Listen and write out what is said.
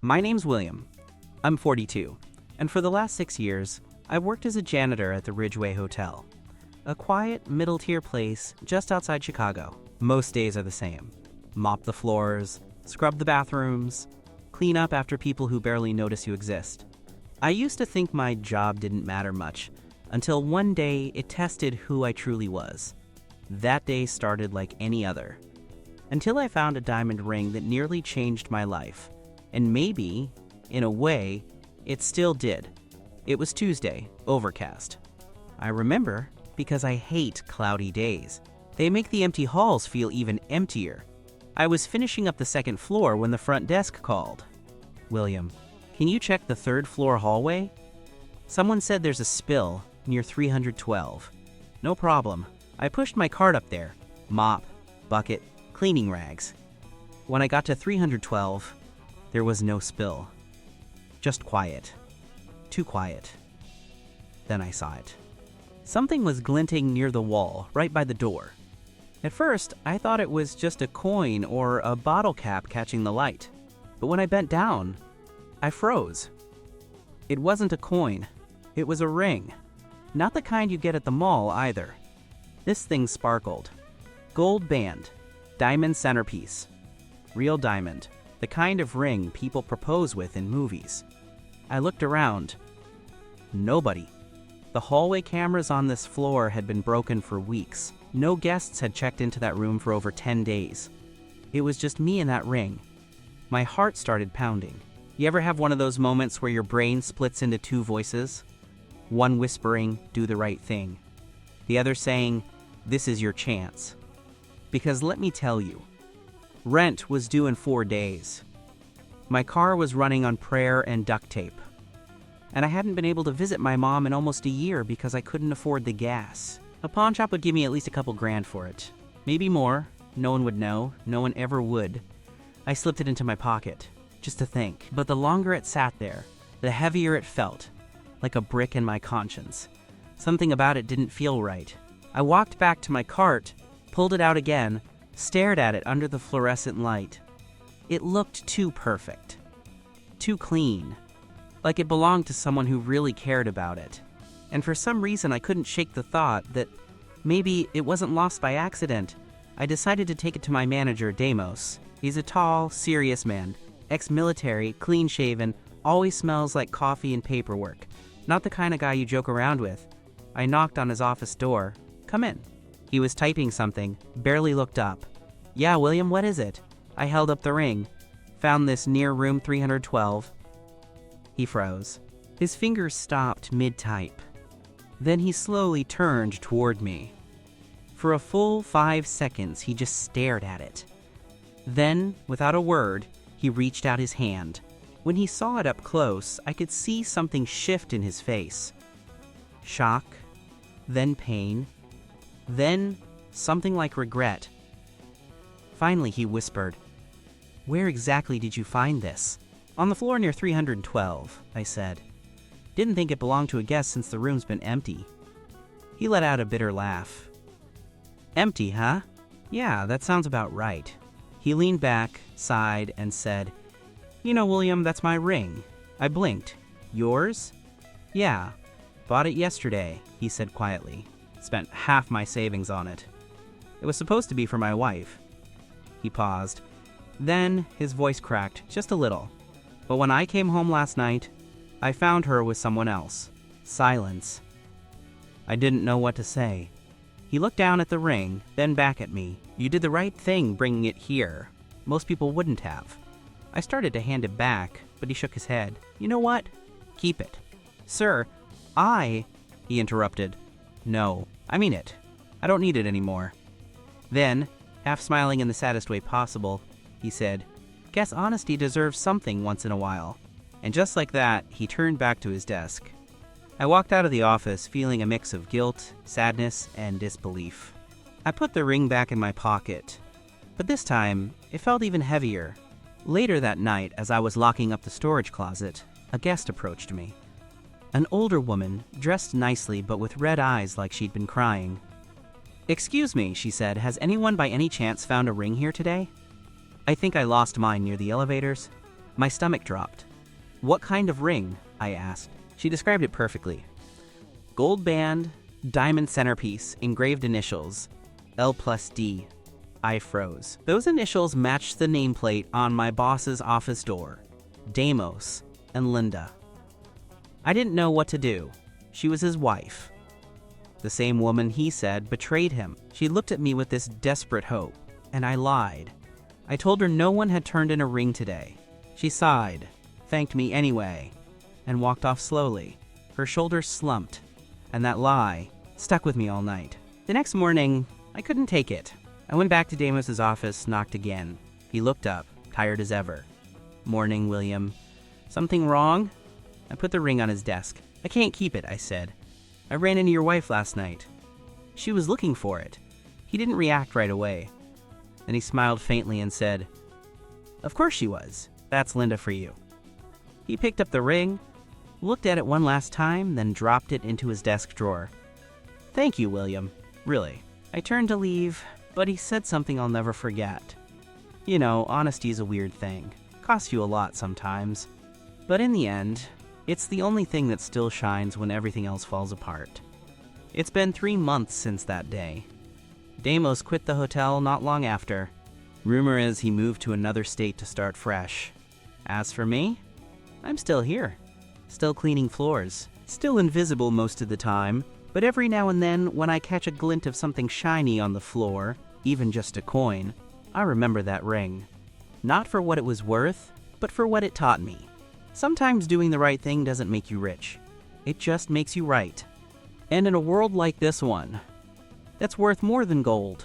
My name's William. I'm 42, and for the last 6 years, I've worked as a janitor at the Ridgeway Hotel, a quiet, middle-tier place just outside Chicago. Most days are the same. Mop the floors, scrub the bathrooms, clean up after people who barely notice you exist. I used to think my job didn't matter much, until one day it tested who I truly was. That day started like any other, until I found a diamond ring that nearly changed my life. And maybe, in a way, it still did. It was Tuesday, overcast. I remember because I hate cloudy days. They make the empty halls feel even emptier. I was finishing up the second floor when the front desk called. "William, can you check the third floor hallway? Someone said there's a spill near 312. No problem. I pushed my cart up there. Mop, bucket, cleaning rags. When I got to 312, there was no spill. Just quiet. Too quiet. Then I saw it. Something was glinting near the wall, right by the door. At first, I thought it was just a coin or a bottle cap catching the light. But when I bent down, I froze. It wasn't a coin. It was a ring. Not the kind you get at the mall either. This thing sparkled. Gold band. Diamond centerpiece. Real diamond. The kind of ring people propose with in movies. I looked around. Nobody. The hallway cameras on this floor had been broken for weeks. No guests had checked into that room for over 10 days. It was just me and that ring. My heart started pounding. You ever have one of those moments where your brain splits into two voices? One whispering, "Do the right thing." The other saying, "This is your chance." Because let me tell you, rent was due in 4 days. My car was running on prayer and duct tape. And I hadn't been able to visit my mom in almost a year because I couldn't afford the gas. A pawn shop would give me at least a couple grand for it. Maybe more. No one would know. No one ever would. I slipped it into my pocket, just to think. But the longer it sat there, the heavier it felt, like a brick in my conscience. Something about it didn't feel right. I walked back to my cart, pulled it out again, stared at it under the fluorescent light. It looked too perfect. Too clean. Like it belonged to someone who really cared about it. And for some reason I couldn't shake the thought that maybe it wasn't lost by accident. I decided to take it to my manager, Damos. He's a tall, serious man, ex-military, clean-shaven, always smells like coffee and paperwork. Not the kind of guy you joke around with. I knocked on his office door. "Come in." He was typing something, barely looked up. "Yeah, William, what is it?" I held up the ring. "Found this near room 312. He froze. His fingers stopped mid-type. Then he slowly turned toward me. For a full 5 seconds, he just stared at it. Then, without a word, he reached out his hand. When he saw it up close, I could see something shift in his face. Shock, then pain, then something like regret. Finally, he whispered, "Where exactly did you find this?" "On the floor near 312, I said. "Didn't think it belonged to a guest since the room's been empty." He let out a bitter laugh. "Empty, huh? Yeah, that sounds about right." He leaned back, sighed, and said, "You know, William, that's my ring." I blinked. "Yours?" "Yeah. Bought it yesterday," he said quietly. "Spent half my savings on it. It was supposed to be for my wife." He paused. Then his voice cracked just a little. "But when I came home last night, I found her with someone else." Silence. I didn't know what to say. He looked down at the ring, then back at me. "You did the right thing bringing it here. Most people wouldn't have." I started to hand it back, but he shook his head. "You know what? Keep it." "Sir, he interrupted. "No, I mean it. I don't need it anymore." Then, half smiling in the saddest way possible, he said, "Guess honesty deserves something once in a while." And just like that, he turned back to his desk. I walked out of the office feeling a mix of guilt, sadness, and disbelief. I put the ring back in my pocket, but this time, it felt even heavier. Later that night, as I was locking up the storage closet, a guest approached me. An older woman, dressed nicely but with red eyes like she'd been crying. "Excuse me," she said, "has anyone by any chance found a ring here today? I think I lost mine near the elevators." My stomach dropped. "What kind of ring?" I asked. She described it perfectly. Gold band, diamond centerpiece, engraved initials, L+D. I froze. Those initials matched the nameplate on my boss's office door. Deimos and Linda. I didn't know what to do. She was his wife. The same woman he said betrayed him. She looked at me with this desperate hope, and I lied. I told her no one had turned in a ring today. She sighed, thanked me anyway, and walked off slowly. Her shoulders slumped, and that lie stuck with me all night. The next morning, I couldn't take it. I went back to Deimos' office, knocked again. He looked up, tired as ever. "Morning, William. Something wrong?" I put the ring on his desk. "I can't keep it," I said. "I ran into your wife last night. She was looking for it." He didn't react right away. Then he smiled faintly and said, "Of course she was. That's Linda for you." He picked up the ring, looked at it one last time, then dropped it into his desk drawer. "Thank you, William. Really." I turned to leave, but he said something I'll never forget. You know, honesty's a weird thing. Costs you a lot sometimes. But in the end, it's the only thing that still shines when everything else falls apart. It's been 3 months since that day. Deimos quit the hotel not long after. Rumor is he moved to another state to start fresh. As for me, I'm still here. Still cleaning floors. Still invisible most of the time, but every now and then when I catch a glint of something shiny on the floor, even just a coin, I remember that ring. Not for what it was worth, but for what it taught me. Sometimes doing the right thing doesn't make you rich. It just makes you right. And in a world like this one, that's worth more than gold,